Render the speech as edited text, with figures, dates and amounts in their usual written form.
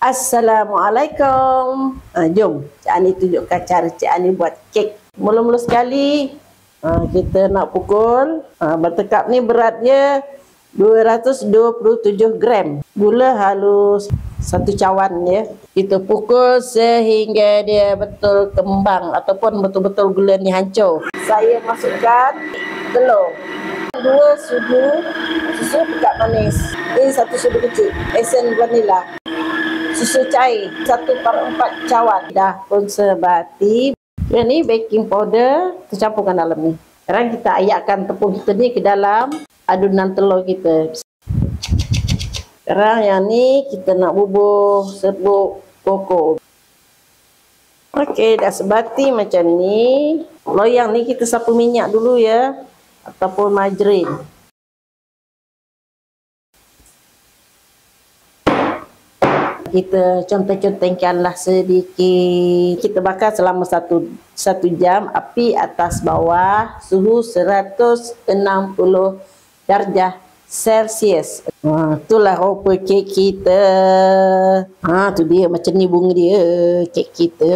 Assalamualaikum. Jom Cik Ani tunjukkan cara Cik Ani buat kek. Mula-mula sekali kita nak pukul. Bertekap ni beratnya 227 gram. Gula halus 1 cawan ya. Kita pukul sehingga dia betul kembang ataupun betul-betul gula ni hancur. Saya masukkan telur. 2 susu pekat manis. Ini 1 sudu kecil. Esen vanila. Susu cair 1/4 cawan. Dah pun sebati. Ini baking powder tercampurkan dalam ni. Sekarang kita ayakkan tepung kita ni ke dalam adunan telur kita. Sekarang yang ni kita nak bubuh serbuk koko. Okey, dah sebati macam ni. Loyang ni kita sapu minyak dulu ya, ataupun margarin. Kita conteng-contengkanlah sedikit. Kita bakar selama 1 jam, api atas bawah, suhu 160 darjah Celsius. Itulah rupa kek kita. Tu dia macam ni bunga dia, kek kita.